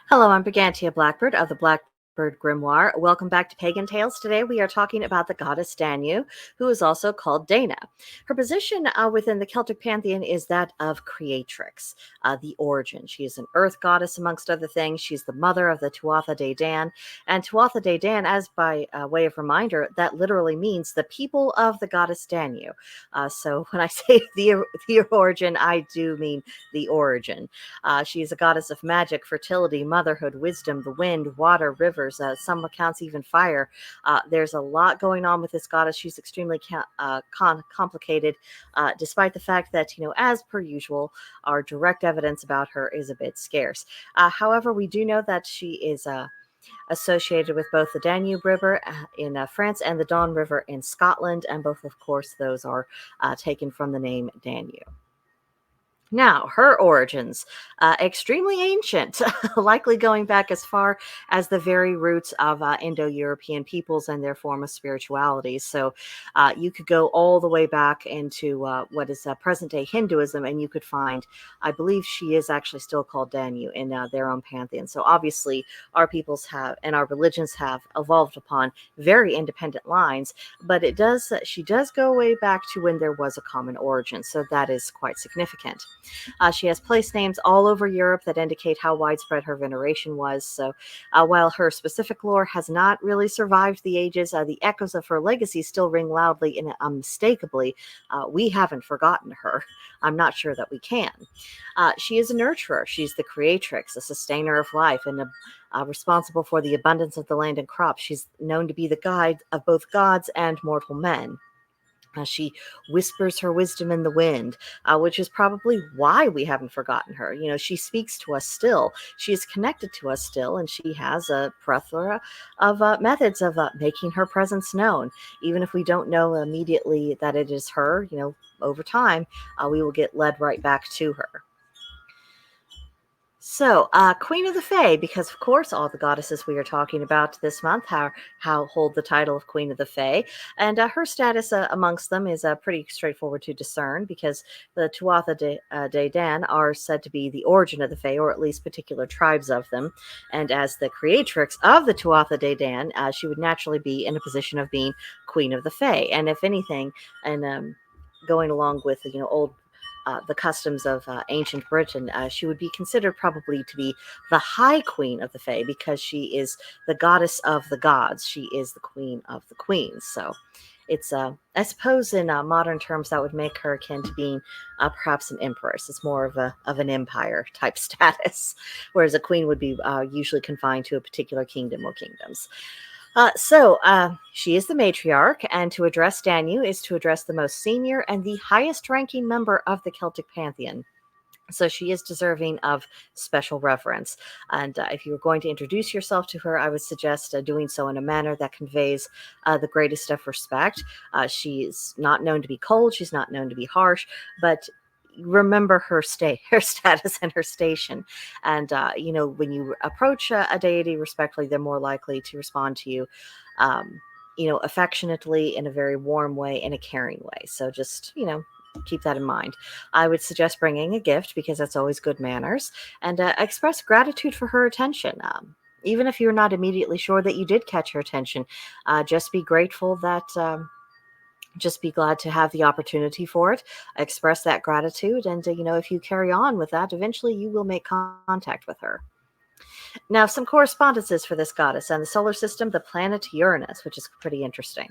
Hello, I'm Brigantia Blackbird of the Blackbird Grimoire. Welcome back to Pagan Tales. Today we are talking about the goddess Danu, who is also called Dana. Her position within the Celtic pantheon is that of creatrix, the origin. She is an earth goddess, amongst other things. She's the mother of the Tuatha De Dan. And Tuatha De Dan, as by way of reminder, that literally means the people of the goddess Danu. So when I say the origin, I do mean the origin. She is a goddess of magic, fertility, motherhood, wisdom, the wind, water, rivers, some accounts even fire. There's a lot going on with this goddess. She's extremely complicated, despite the fact that, as per usual, our direct evidence about her is a bit scarce. However, we do know that she is associated with both the Danube River in France and the Don River in Scotland, and both, of course, those are taken from the name Danube. Now, her origins, extremely ancient, likely going back as far as the very roots of Indo-European peoples and their form of spirituality. So you could go all the way back into what is present-day Hinduism, and you could find, I believe she is actually still called Danu in their own pantheon. So obviously our peoples have, and our religions have evolved upon very independent lines, but she does go way back to when there was a common origin. So that is quite significant. She has place names all over Europe that indicate how widespread her veneration was. So while her specific lore has not really survived the ages, the echoes of her legacy still ring loudly and unmistakably. We haven't forgotten her. I'm not sure that we can. She is a nurturer. She's the creatrix, a sustainer of life, and responsible for the abundance of the land and crops. She's known to be the guide of both gods and mortal men. She whispers her wisdom in the wind, which is probably why we haven't forgotten her. She speaks to us still. She is connected to us still, and she has a plethora of methods of making her presence known. Even if we don't know immediately that it is her, over time, we will get led right back to her. So, Queen of the Fae, because of course all the goddesses we are talking about this month hold the title of Queen of the Fae, and her status amongst them is pretty straightforward to discern, because the Tuatha De Dan are said to be the origin of the Fae, or at least particular tribes of them, and as the creatrix of the Tuatha De Dan, she would naturally be in a position of being Queen of the Fae, and if anything, and going along with the customs of ancient Britain, she would be considered probably to be the High Queen of the Fae, because she is the goddess of the gods. She is the queen of the queens. So it's, I suppose in modern terms, that would make her akin to being perhaps an empress. It's more of an empire type status, whereas a queen would be usually confined to a particular kingdom or kingdoms. So she is the matriarch, and to address Danu is to address the most senior and the highest ranking member of the Celtic pantheon. So she is deserving of special reverence. And if you were going to introduce yourself to her, I would suggest doing so in a manner that conveys the greatest of respect. She is not known to be cold. She's not known to be harsh, but remember her status and her station. And, when you approach a deity respectfully, they're more likely to respond to you, affectionately, in a very warm way, in a caring way. So just, keep that in mind. I would suggest bringing a gift, because that's always good manners, and express gratitude for her attention. Even if you're not immediately sure that you did catch her attention, just be grateful that just be glad to have the opportunity for it. Express that gratitude, and if you carry on with that, eventually you will make contact with her. Now, some correspondences for this goddess and the solar system, the planet Uranus, which is pretty interesting.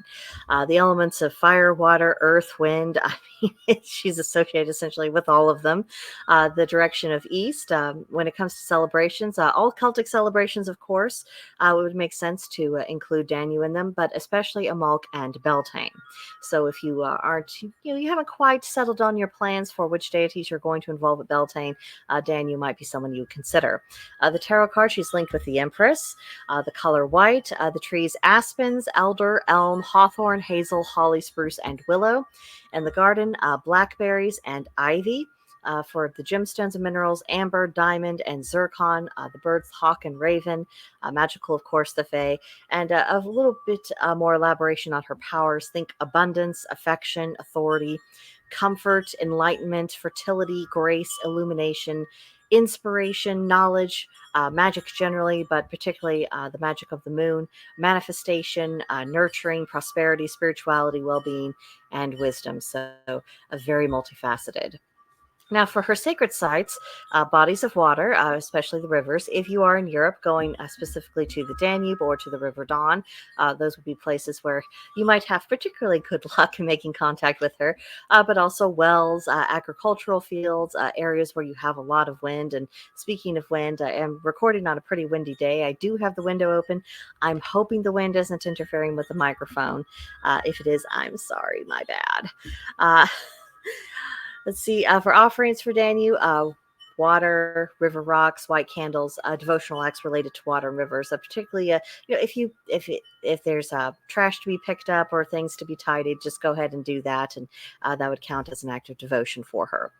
The elements of fire, water, earth, wind, I mean, she's associated essentially with all of them. The direction of east, when it comes to celebrations, all Celtic celebrations, of course, it would make sense to include Danu in them, but especially Amalk and Beltane. So if you aren't, you haven't quite settled on your plans for which deities you're going to involve at Beltane, Danu might be someone you would consider. The tarot card, she's linked with the Empress. The color white. The trees aspens, elder, elm, hawthorn, hazel, holly, spruce, and willow. And the garden, blackberries and ivy. For the gemstones and minerals, amber, diamond, and zircon. The birds, hawk and raven. Magical, of course, the fae. And a little bit more elaboration on her powers. Think abundance, affection, authority, comfort, enlightenment, fertility, grace, illumination, inspiration, knowledge, magic generally, but particularly the magic of the moon, manifestation, nurturing, prosperity, spirituality, well being, and wisdom. So, very multifaceted. Now, for her sacred sites, bodies of water, especially the rivers, if you are in Europe going specifically to the Danube or to the River Don, those would be places where you might have particularly good luck in making contact with her, but also wells, agricultural fields, areas where you have a lot of wind. And speaking of wind, I am recording on a pretty windy day. I do have the window open. I'm hoping the wind isn't interfering with the microphone. If it is, I'm sorry, my bad. Let's see, for offerings for Danu, water, river rocks, white candles, devotional acts related to water and rivers. Particularly, if there's trash to be picked up or things to be tidied, just go ahead and do that, and that would count as an act of devotion for her.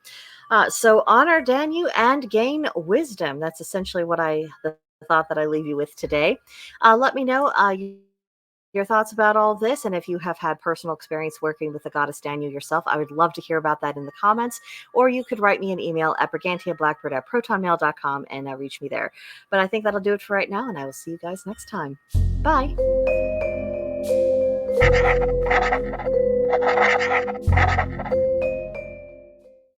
So honor Danu and gain wisdom. That's essentially what the thought that I leave you with today. Let me know your thoughts about all this, and if you have had personal experience working with the goddess Danu yourself, I would love to hear about that in the comments, or you could write me an email at brigantiablackbird@protonmail.com and reach me there. But I think that'll do it for right now, and I will see you guys next time. Bye.